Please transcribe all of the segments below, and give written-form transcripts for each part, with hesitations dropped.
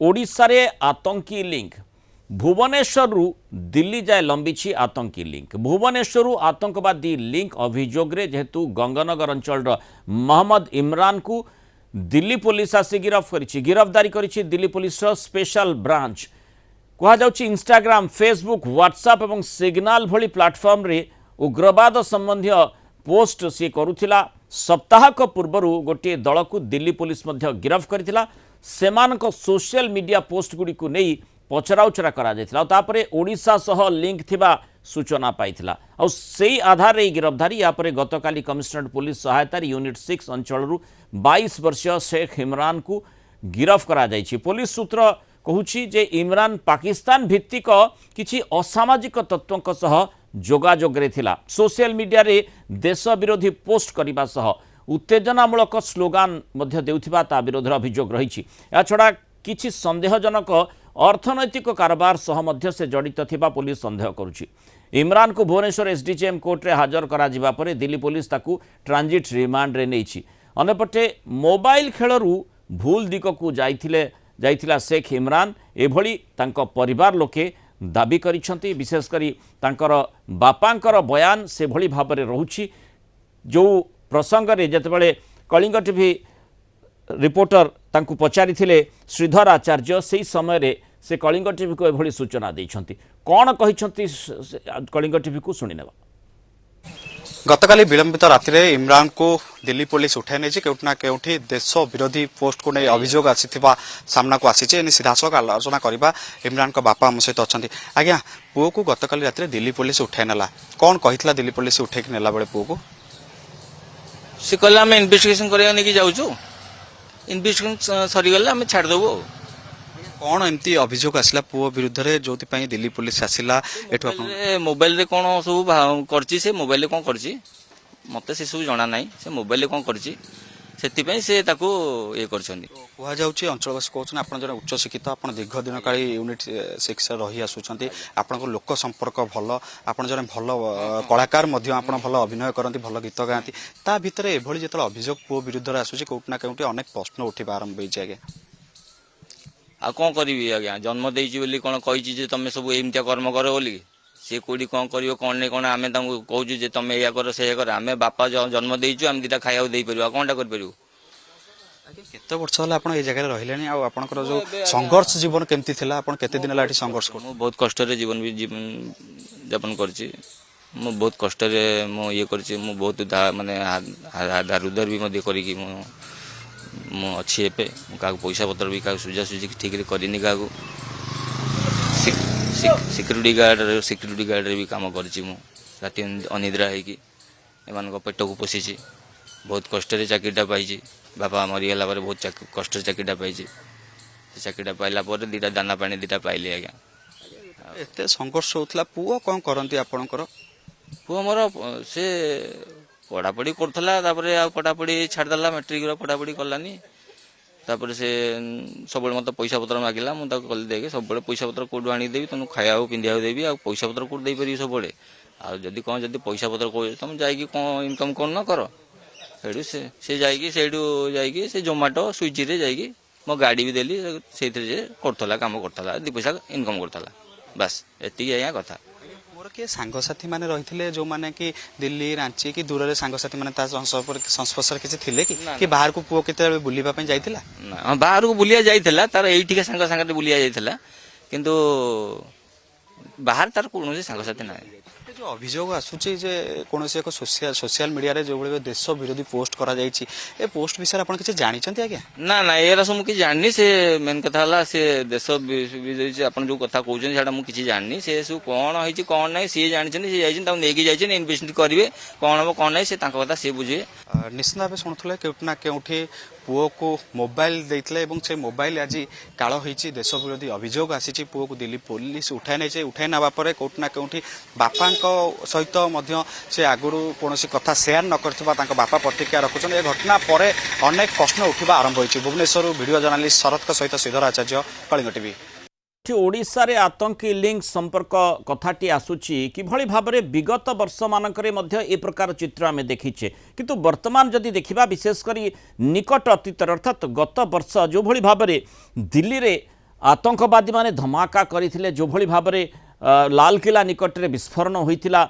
ओडिशा रे आतंकी लिंक भुवनेश्वर दिल्ली जाए लंबी आतंकी लिंक भुवनेश्वर आतंकवादी लिंक अभियोग जेहेतु गंगानगर अंचल मोहम्मद इमरान को दिल्ली पुलिस आसी गिरफ्तारी करी दिल्ली पुलिस स्पेशल ब्रांच कहुच्छी इंस्टाग्राम फेसबुक व्हाट्सएप और सिग्नल भली प्लाटफर्म रे उग्रवाद संबंधी पोस्ट सी करुथिला सप्ताहक पूर्वर गोटे दल को दिल्ली पुलिस गिरफ्त करथिला सेमानक सोशल मीडिया पोस्ट गुडी को नहीं पचराउचरा करा जायथिला तापरे ओडिशा सह लिंक थिबा सूचना पाइथिला और सेही आधार रे गिरफ्तारी यापरे गतकाली कमिशनरेट पुलिस सहायता यूनिट 6 अंचल 22 वर्षीय शेख इमरान को गिरफ्त करा जायछि। पुलिस सूत्र कहूछि जे इमरान पाकिस्तान भित्तिक किछि असामाजिक तत्वक सह जोगाजोग रे थिला सोशल मीडिया रे देश विरोधी पोस्ट करबा सह उत्तेजनामूलक स्लोगान मध्य देउथिबा ता विरोध अभियोग रही। छड़ा किछि संदेहजनक अर्थनैतिक कारोबार सह मध्य से जड़ित थिबा पुलिस संदेह करुछि। इमरान को भुवनेश्वर एसडीजेएम कोर्ट रे हाजर करा जिबा परे दिल्ली पुलिस ताकू ट्रांजिट रिमांड रे नेछि। अन्यपटे मोबाइल खेलरू भूल दिक को जाइथिला शेख इमरान एभली तांको परिवार लोके दाबी करिसंती विशेष करी तांकर बापांकर बयान से भली भाबरे रहुछि जो प्रसंग रे जतबेले कलिंग टीवी रिपोर्टर तांकु पचारि थिले श्रीधर आचार्य से समय रे से कलिंग टीवी को एभली सूचना दैछंती कोन कहिसंती कलिंग टीवी को सुनि नेबा। गतकाली विलंबित राति इमरान को दिल्ली पुलिस उठाई नहीं केउठना केउठी देश विरोधी पोस्ट को नहीं अभियोग आसीथिबा सामना को आसी सीधासख आलोचना करबा इमरान को बापा आम सहित अच्छा आज्ञा पुओ को गतकाली राति दिल्ली पुलिस उठाई नेला कौन कहितला दिल्ली पुलिस उठेक नेला बेले पुओ को से कहला आम इन्वेस्टिगेशन करिया नेकी जाउछु इन्वेस्टिगेशन सरी गले आम छाड़ देबो। कौन एमती अभियोग आसला पुओ विरुद्ध रे जोति पई दिल्ली पुलिस आसिला एठो अपन मोबाइल रे कोन सब करची से मोबाइल रे कोन करची मते से सब जणा नाही से मोबाइल रे कोन करची सेति पई से ताको ए करछंदी कुहा जाउची अंचलवासी कहउछन आपण जने उच्च शिक्षित आपण दीर्घ दिन काली यूनिट 6 रही आसुछंती आपण को लोक संपर्क भलो आपण जने भलो कलाकार मध्ये आपण भलो अभिनय करंती भलो गीत गाती ता भितरे एभली जेतल अभियोग पुओ विरुद्ध रे आसुची कोटना केउटी अनेक प्रश्न उठिबा आरंभ होई जागे आ कौन करी आज्ञा जन्म देइछि बोली कोन कहिछि जे तमे सब एमतिया कर्म करो बोली से कोडी कौन करियो कौन नै कोन आमे तांको कहूछु जे तमे या करो से कर आमे बापा जन्म देइछु आम दिटा खाइया देइ परिबा कोनटा कर परिबो। केते वर्ष होला आपण ए जगह रहिलेनी आ आपनकर जो संघर्ष जीवन केमती थिला आपण केते दिन लाठी संघर्ष कर मु बहुत कष्ट रे जीवन यापन करछि मु बहुत कष्ट रे मु ये करछि मु बहुत माने आधार उधर भी मध्य करी कि मु अच्छी एपे क्या पैसा पत्र भी क्या सुझा सुझी ठीक करनी क्या सिक्यूरीटी गार्ड रे भी काम करछि मु राति अनिद्रा है कि एमान पेट को पोषिछि बहुत कष्ट रे चाकरीटा पाइछि बापा मरीगला पर बहुत कष्ट चाकरीटा पाइछि चाकरीटा पाइला पर दीटा दाना पानी दीटा पाइले आज्ञा एते संघर्ष होतला पुओ कोन करंती आपनकर पुओ मोर से पढ़ापढ़ी करथला तापरे आ पढ़ापढ़ी छाड़ देला मैट्रिक रो पढ़ापढ़ी करलानी तापरे से सब मत पैसा पत्र मागिला मु ताको कल देके सब पैसा पत्र कोड आनी देबी तनु खाया पिंधिया देबी आ पैसा पत्र कोड देई परियो सब आ जदी कोन जदी पैसा पत्र को तुम जाईकी कोन इनकम कोन न करो सेडू से जाईकी सेडू जाईकी से जोमाटो स्विगी रे जाईकी मो गाड़ी भी देली सेथरे जे करथला काम करथला दि पैसा इनकम करथला बस एती आया कथा के सांगसाथी माने रहिथिले जो माने कि दिल्ली रांची कि दूर रे सांगसाथी माने ता संस्पर्श किछि थिले कि बाहर को पुओ केते बुलिबा पय जाइथिला ना बाहर को बुलिया जाइथिला तार एठी के सांगते बुलिया जाइथिला किंतु बाहर तार कोनोसी सांगसाथी ना जो अभियोग आसुची जे कोनोसी एक सोशल मीडिया रे जो बळे देश विरोधी पोस्ट करा जाईची ए पोस्ट विषय आपण किछि जानि छथि आज्ञा ना ना एरा सम कि जाननी से मेन कथा हला से देश विरोधी आपण जो कथा कहउछन सेटा मु किछि जाननी से सु कोन होईची कोन नै से जानि छन से जाइछन ता नेकी जाइछन इन्वेस्ट करिवे कोन हो कोन नै से तांको कथा से बुझे निश्चित भाव शुणुले केउटना केउठी पुओ को मोबाइल देइतले एवं से मोबाइल आज कालो होईची देश विरोधी अभियोग आसीची पुओ को दिल्ली पुलिस उठाई नै छै उठाई नबा परे कोटना केउठी बापांको सहित मध्य से आगुरु कोनोसी कथा शेयर न करथिबा तांको बापा प्रतिक्रिया रखुछन ए घटना परे अनेक प्रश्न उठिबा आरंभ होईची। भुवनेश्वर वीडियो जर्नलिस्ट शरद को सहित श्रीधर आचार्य कलिंग टीवी। ओडिशा रे आतंकी लिंक संपर्क कथाटी आसुची किभली भाबरे विगत वर्ष मानकरे मध्य ए प्रकार चित्र आमे देखिछे किंतु वर्तमान जदि देखिबा विशेष करी निकट अतीत अर्थात गत वर्ष जो भली भाबरे दिल्ली रे आतंकवादी माने धमाका करथिले जो भली भाबरे लालकिला निकट में विस्फोरण होइथिला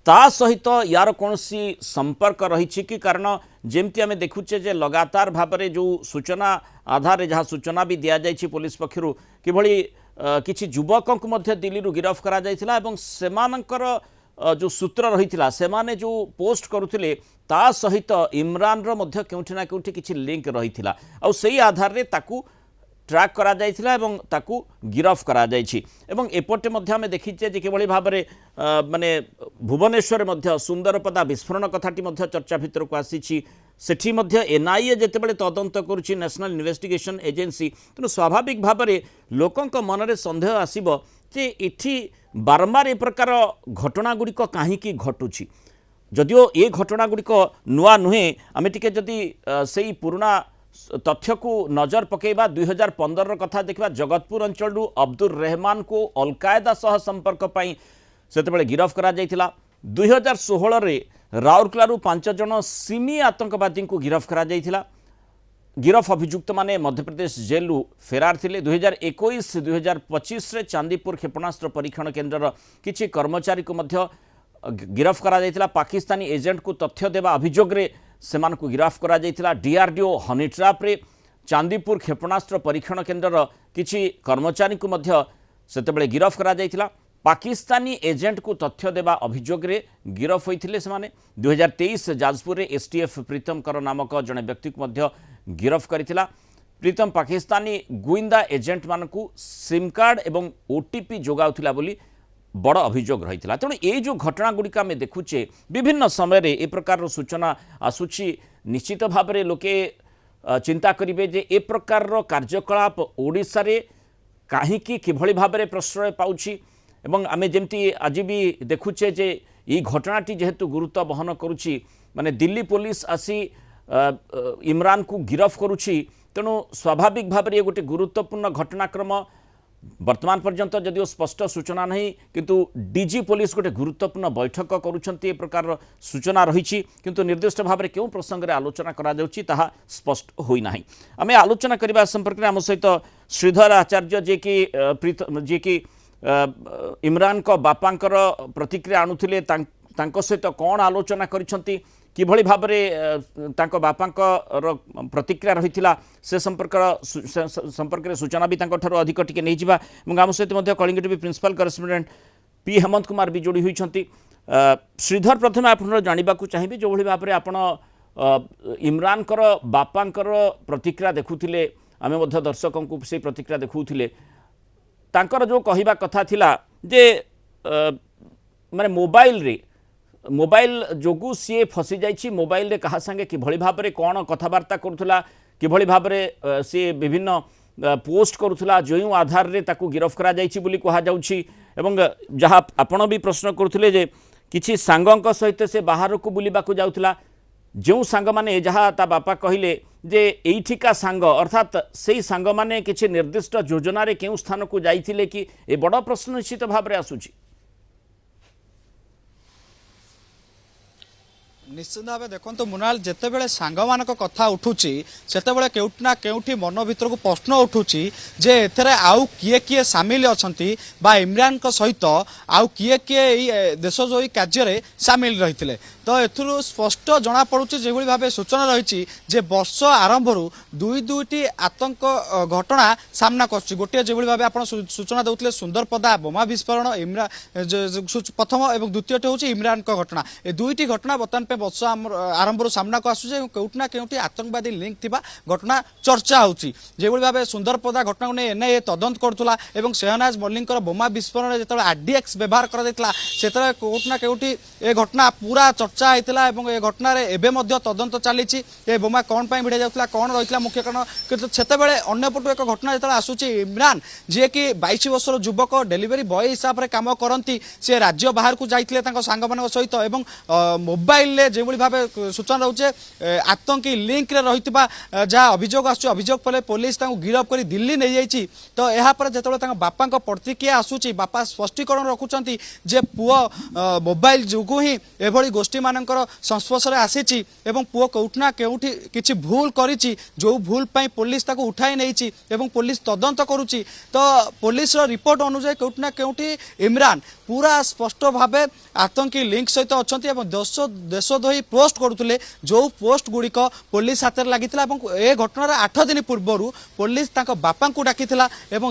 ता सहित यार कौनसी संपर्क रही कि कारण जमती आम देखुचे जे लगातार भाव में जो सूचना आधार जहाँ सूचना भी दि जाइए पुलिस पक्षर किभली किछि युवकों को दिल्ली गिरफ करा जायथिला एवं सेमानकर जो सूत्र रही सेमाने जो पोस्ट करुथिले ता सहित इमरान रो मध्य केउठी ना केउठी किछि लिंक रही आउ सेही आधार रे ताकू ट्रैक करा जायथिला एवं ताकू गिरफ करा जायछि एवं एपटे मध्य आमे देखिचे जे केवली भाबरे माने भुवनेश्वर मध्य सुंदरपदा विस्फोरण कथाटी मध्य चर्चा भितर को आसीछि सेठी मध्य एनआईए जेतेबेले तदंत करुछि नेशनल इन्वेस्टिगेशन एजेंसी तेणु स्वाभाविक भाबरे लोकंक मनरे संदेह आसीबो जे इठी बारंबार ए प्रकार घटना गुड़िक कहीं घटुछि जदिओ ये घटना गुड़िक नुआ नुहे आमे टिके जदि सेई पुराना तथ्य को नजर पकेबा 2015 कथा देखा जगतपुर अंचल अब्दुल रहमान को अलकायदा सह संपर्क पाई सेतेबेले गिरफ करा जायथिला 2016 रे राउरकेला 5 जन सिमी आतंकवादी को गिरफ करा जायथिला गिरफ अभियुक्त माने मध्यप्रदेश जेलू फेरार थिले 2021-2025 रे चांदीपुर क्षेपणास्त्र परीक्षण केन्द्र किछि कर्मचारी को मध्य गिरफ करा जायथिला पाकिस्तानी एजेंट को तथ्य देवा अभियोग रे सेमान को गिरफ करा जायथिला डीआरडीओ हनी ट्रैप रे चांदीपुर क्षेपणास्त्र परीक्षण केन्द्र किछि कर्मचारी को मध्य सेतेबेले गिरफ करा जायथिला पाकिस्तानी एजेंट को तथ्य देवा अभियोग रे गिरफ होइथिले सेमाने 2023 जाजपुर रे एसटीएफ प्रीतम कर नामक जने व्यक्ति को मध्य गिरफ करिथिला प्रीतम पाकिस्तानी गुइंदा एजेंट मानकू सिम कार्ड एवं ओटीपी जोगाउथिला बोली बड़ अभियोग रही है तेणु ये जो घटना गुड़िक आम देखुचे विभिन्न समय ए प्रकार सूचना आसूची निश्चित भाव में लोके चिंता करेंगे जे ए प्रकार कार्यकलाप ओडिशा रे काहींकी किभली भाव में प्रश्रय पाउछि एवं आमे जेमती आज भी देखुचे जे ये घटनाटी जेहेतु गुरुत्व बहन करुछि माने दिल्ली पुलिस आसी इमरान को गिरफ करुछि तेणु स्वाभाविक भाव में ये गोटे गुरुत्वपूर्ण घटनाक्रम वर्तमान पर्यंत जदिओ स्पष्ट सूचना नहीं किंतु डीजी पुलिस गोटे गुरुत्वपूर्ण बैठक करुछंती ए प्रकार सूचना रही किंतु निर्दिष्ट भाव में क्यों प्रसंग में आलोचना करा जाउछि ताहा स्पष्ट होई नाही आमे आलोचना करबा संपर्क में आम सहित श्रीधर आचार्य जे कि इमरान को बापांकर प्रतिक्रिया आणुथिले तांको सहित कौन आलोचना करिसंती किभली भाव में तांको बापांकर प्रतिक्रिया रही से संपर्क में सूचना भी तांको अधिक टिके नहीं जिबा एवं आम सहित Kalinga TV principal correspondent P Hemant Kumar भी जोड़ी होइछंती श्रीधर प्रथम आपन जानिबा को चाहिए जो भली भाव में आपण इमरान कर बापांकर प्रतिक्रिया देखुथिले आमे मध्य दर्शकों को से प्रतिक्रिया देखुथिले तांकर जो कहिबा कथा थिला जे माने मोबाइल जोगु सी फसी जाइछि मोबाइल रे कहा संगे किभली भाव में कौन कथबार्ता करुथला किभली भाव में सी विभिन्न पोस्ट करुथला जो आधार रे ताकू गिरफ करा जाइछि बोली कहा जाउछि एवं जहाँ आपण भी प्रश्न करुथले जे किछि सांगंक सहित से बाहर को बुलिबा को जाउथला जो सांग माने जहाँ ता बापा कहले जे एइठिका सांग अर्थात सेही सांग माने किछि निर्दिष्ट योजना रे केउ स्थान को जाइथिले कि ए बड़ प्रश्न निश्चित भाव में आसुछि निश्चित भाव देखो मुनाल जितेबाला सांग मान कथा उठुची से केउठना केउठी मन भीतर को प्रश्न उठुची जे एथरे आउ किए किए सामिल अछंती बा इमरान को सहित आउ किए किए देशद्रोही कार्य सामिल रही तो एथुरु स्पष्ट जना पड़ुची जेभली भाव सूचना रही जे वर्ष आरंभ दुईटी आतंक घटना सामना कर गोटे जो भाव आप सूचना देते सुंदरपदा बोमा विस्फोरण इमरान प्रथम और द्वितीय हूँ इमरान का घटना ए दुईटी घटना बर्तमान वर्ष आरंभ सामना को आसूचे केउठना केउठी आतंकवादी लिंक थिबा घटना चर्चा होची जेभली भाव सुंदरपदा घटना को एनआईए तदंत करुला एवं शेहनाज मल्लिकर बोमा विस्फोरण जो आरडीएक्स व्यवहार कर केउठना केउठी ए घटना पूरा चर्चा होता है घटना एवं तदंत चली बोमा कौन भिड़ा जाता कौन रही मुख्य कारण किंतु सेतेबेले अन्यपटु एक घटना जो आसूची इमरान जी कि 22 वर्षर युवक डेलीवरी बॉय हिसाब से कम करती सी राज्य बाहर को जाते सांग मान सहित मोबाइल जो भाव सूचना रोचे आतंकी लिंक रे रही जहाँ अभियोग अभियोग पर पुलिस गिरफ कर दिल्ली नहीं जाइए तो यहाँ जो बापा प्रतिक्रिया आसूची बापा स्पष्टीकरण रखुंट जे पुओ मोबाइल जुगु ही एभली गोष्ठी मानकर संस्पर्श आसी पुओ कौटना केउठी किछि भूल करिछि जो भूल पाई पुलिस ताको उठाई नहीं पुलिस तदंत करुच्ची तो पुलिस रिपोर्ट अनुसार कौटना केउठी इमरान पूरा स्पष्ट भाव आतंकी लिंक सहित अच्छा देशद्रोही पोस्ट करुले जो पोस्ट गुड़िक पुलिस हाथ में लगी ए घटनार 8 दिन पूर्व पुलिस बापा को डाकी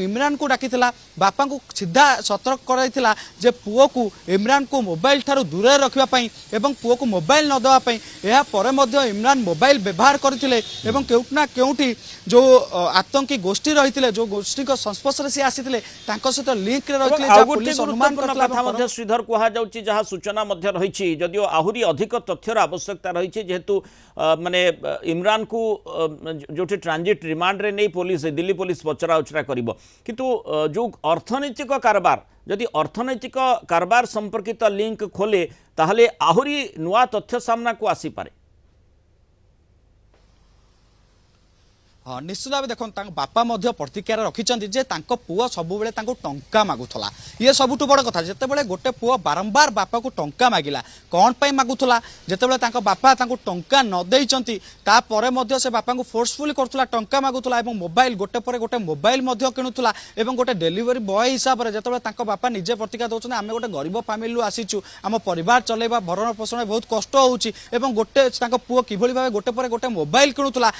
इमरान को डाकी बापा को सीधा सतर्क कराइला जे पुओ को इमरान को मोबाइल ठारू दूर रखापी पुओ को मोबाइल न देवाई या इमरान मोबाइल व्यवहार करते केउटना केउठी जो आतंकी गोष्ठी रही जो गोष्ठी संस्पर्श से आसी सहित लिंक रही श्रीधर कहुच्छी जहाँ सूचना रही जदिव आहरी अधिक तथ्यर आवश्यकता रही जेहेतु माने इमरान को जो ट्रांजिट रिमांड रे नहीं पुलिस दिल्ली पुलिस पचरा उचरा करिबो किंतु जो अर्थनैतिक कारबार जदि अर्थनैतिक कारबार संपर्कित लिंक खोले ताहले आहरी नुआ तथ्य सामना को आसी पारे। हाँ निश्चित भाव देखो बापा प्रतिक्रिया रखिंट जे पुओ सब टंका मागुला ये सबुठ बड़ कथा जिते गोटे पुओ बारंबार बापा को टंका मागिला कौन पाई मागुला जितेबाला बापा टंका न देइचंती तापर से बापा को फोर्सफुली करुला टंका मागुला मोबाइल गोटे पर गोटे मोबाइल किणुला गोटे डेलीवरी बॉय हिसाब से जिते बापा निजे प्रतिक्रिया दौरान आम गोटे गरीब फैमिली आसीचु आम परिवार चलेबा भरण पोषण बहुत कष्ट होउची गोटे पुओ किभली भाव गोटे पर गोटे मोबाइल किणुला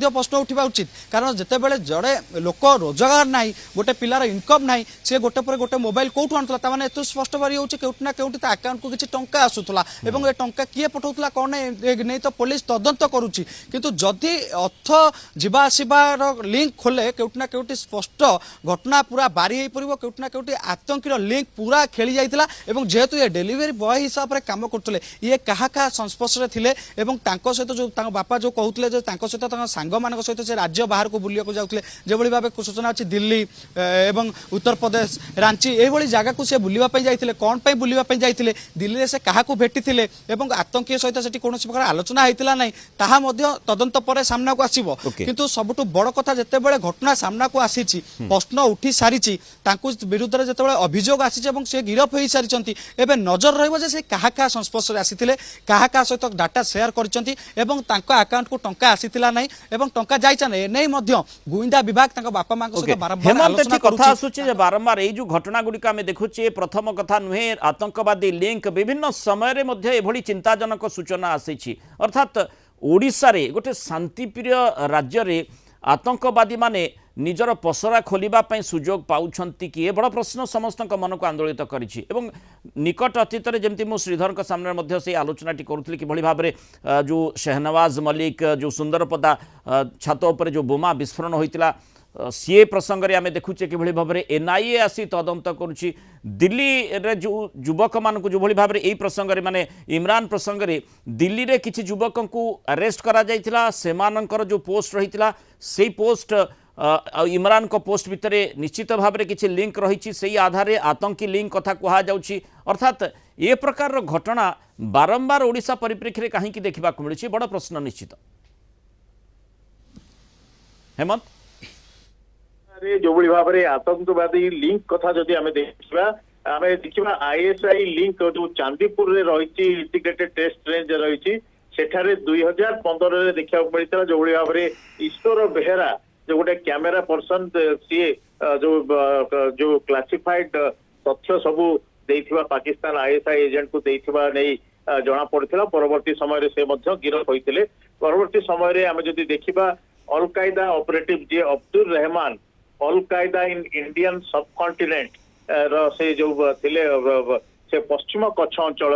प्रश्न उठा उचित कारण जितेबाला जड़े लोक रोजगार ना गोटे पिलार इनकम ना सी गोटे पर गोटे मोबाइल कौटू आणुला एत स्पष्ट बारी हो केउटना केउटी आकाउंट को किसी टंका आसूला ए टंका किए पठाऊला कौन नहीं तो पुलिस तदंत करुच्ची किंतु जदि अर्थ जीवा आसबार लिंक खोले केउटना केउटी स्पष्ट घटना पूरा बारी हो पड़ो केउटना केउटी आतंकीर लिंक पूरा खेली जाइतिला जेहेतु ये डेलीवरी बॉय हिसाब से काम करते ये क्या संस्पर्श में थे सहित जो बापा जो कहते सहित सांग मान सहित से राज्य बाहर को बुलिया जाते जो भाव सूचना अच्छी दिल्ली एवं उत्तर प्रदेश रांची ये जगह को बुलापी जाते कौन पर बुलापी जाते दिल्ली से क्या भेटी थे आतंकी सहित से कौन प्रकार आलोचना होता ना ताहा तदंत पर सामना को आसो किंतु सबुठ बड़ कथा जिते बड़े घटना सामना को आसी प्रश्न उठी सारी विरुद्ध में जिते अभियोग आसी से गिरफ हो सारी एवं नजर रही क्या संस्पर्श आसी क्या सहित डाटा सेयार कर आकाउंट को टंका आसीला ना टंका गुइंदा विभाग बापा माँ बारंबार जो घटना गुड़िक आम देखुचे प्रथम कथा नुहे आतंकवादी लिंक विभिन्न समय चिंताजनक सूचना आसी अर्थात ओडिशा रे गोटे शांतिप्रिय राज्य रे आतंकवादी माने निजर पसरा खोलिबा सुजोग पाउछंती कि ए बड़ प्रश्न समस्त मन को आंदोलित करिछि एवं निकट अतीत जमती मु श्रीधर सामने से आलोचनाटी करुली कि भाव में जो शहनवाज मलिक जो सुंदरपदा छात उपर जो बोमा विस्फोरण होता सी प्रसंग में आम देखुचे कि भाव में एनआईए आसी तदंत करुच्ची दिल्ली रे जो युवक मान जो भाव में यही प्रसंग में माने इमरान प्रसंग में दिल्ली रे किछि युवक को अरेस्ट करा जायतिला सेमानंकर जो पोस्ट रही से पोस्ट इमरान को पोस्ट भितर निश्चित भाव में किसी लिंक रही से आधार आतंकी लिंक कथा कहुच्छी अर्थात ये प्रकार घटना बारंबार ओडिशा परिप्रेक्षी में कहीं देखा मिली बड़ प्रश्न निश्चित। हेमंत जो भाव में आतंकवादी लिंक कथा जदि आम देखा आईएसआई लिंक जो चांदीपुर रे रही इंटीग्रेटेड टेस्ट रेंज रही सेठारे 2015 देखा मिलता जो भाव में ईश्वर बेहेरा जो गोटे कैमेरा पर्सन सी जो क्लासिफाइड तथ्य सबू देथिबा पाकिस्तान आईएसआई एजेंट को देथिबा नहीं जना पड़ता परवर्ती समय से गिरफ होते परवर्ती समय आम जदि देखा अल कायदा ऑपरेटिव जी अब्दुल रहमान अल कायदा इन इंडियन सबकंटिनेंट से जो थिले से पश्चिम कच्छ अंचल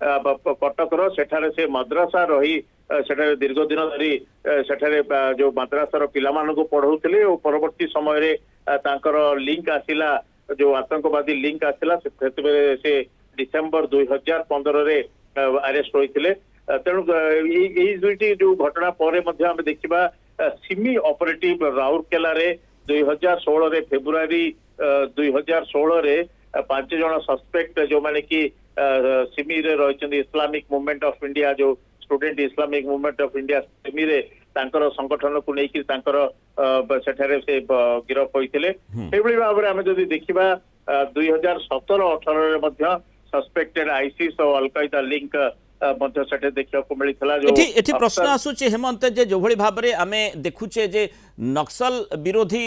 कटकर सेठारे से मद्रासा रही सेठारे दीर्घ दिन धरी सेठारे जो मद्रासार पिलामानंकु पढ़ाउथिले और परवर्ती समय तांकर लिंक आसिला जो आतंकवादी लिंक आसिला से डिसेंबर 2015 रे अरेस्ट होइथिले तेणु यही दुईटी जो घटना पर देखा सिमी ऑपरेटिव राउरकेला रे 2016 रे फेब्रुआरी 2016 रे 5 जन सस्पेक्ट जो माने कि सिमी रे रहिचंदी इस्लामिक मूवमेंट ऑफ इंडिया जो student Islamic movement of India Simi रे तांकर संगठन को लेकिन तांकर सेठारे से गिरफ होइतिले एभली भाबरे आमे जदि देखिबा 2017-18 रे मध्य सस्पेक्टेड आईसिस और अलकायदा लिंक मध्य सेठे देखिया को मिलितला जो एठी प्रश्न आसुचे हेमंत जे जोभଳି भाबरे आमे देखुचे जे नक्सल विरोधी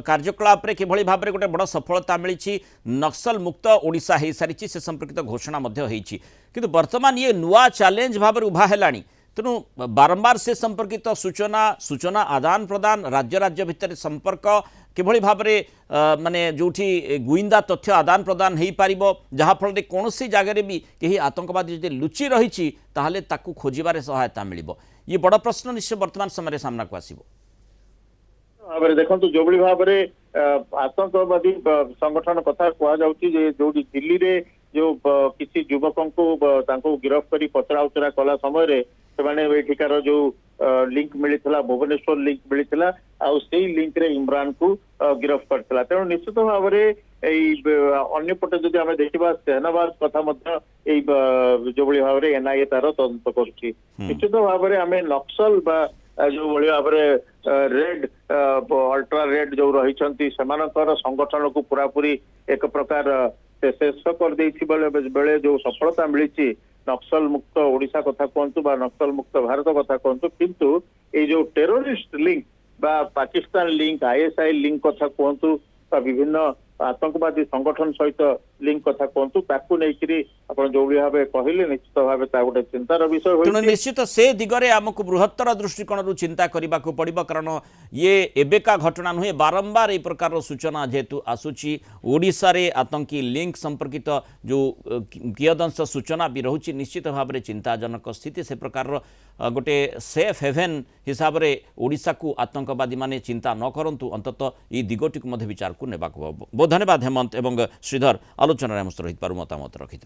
कार्यकलाप रे केभଳି भाबरे गोटे बड़ सफलता मिलिछि नक्सल मुक्त ओडिसा हे सारिछि से संपर्कित घोषणा मध्य हेछि किंतु वर्तमान ये नुआ चैलेंज भाबरे उभा हेलानी तेणु बारंबार से संपर्कित सूचना आदान प्रदान राज्य राज्य भितर संपर्क किभଳି भाबरे माने जोठी गुइंदा तथ्य आदान प्रदान हेई पारिबो जहा फल कोनोसी जगह भी केही आतंकवादी जदि लुचि रहिछि ताहले ताकू खोजिबारे सहायता मिलिबो ये बड़ प्रश्न निश्चय वर्तमान समय सामना को आसीबो भाबरे देखंतु जोबळी भाबरे आतंकवादी संगठन कथा कुआ जाउची जे जोडी दिल्ली रे जो किसी युवकों को तांको गिरफ्त करी पचरा उचरा कला समय रे सेमाने एठिकार जो लिंक मिलिथिला भुवनेश्वर लिंक मिलिथिला आ सेही लिंक रे इमरान को गिरफ्त करथिला तेणु निश्चित भाबरे एई अन्य पटे जदि आमे देखिबा सेनाबाद कथा मध्य एई जोबळी भाबरे एनआईए तार तदंत करछि निश्चित भाबरे आमे नक्सल बा जो भଳି भाबरे रेड अल्ट्रा रेड जो रहिछंती सेमानकर संगठन को पूरा पूरी एक प्रकार शेष कर देछि बेले जो सफलता मिली नक्सल मुक्त ओडिशा कथा कहतु बा नक्सल मुक्त भारत कथा कहतु किंतु ये जो टेररिस्ट लिंक बा पाकिस्तान लिंक आईएसआई लिंक कथा कहतु बा विभिन्न आतंकवादी संगठन सहित लिंक कथा कहतु ताकू नेकिरी आपण जो भाबे कहिले निश्चित भाबे ता गोटे चिंतार विषय होई तेणु निश्चित से दिगरे आमको बृहत्तर दृष्टिकोण रु चिंता करने को पड़ो कारण ये एबेका घटना नुहे बारंबार एक प्रकार सूचना जेहेतु आसूची ओडिशा रे आतंकी लिंक संपर्कित जो कियदंश सूचना भी रहुची निश्चित भाव में चिंताजनक स्थिति से प्रकार गोटे सेफ हेवेन हिसाब रे ओडिशा को आतंकवादी माने चिंता न करंतु अंततः ये दिगटी को विचार को नेबाक बहुत धन्यवाद हेमंत एवं श्रीधर आलोचना में रही मतामत रखी।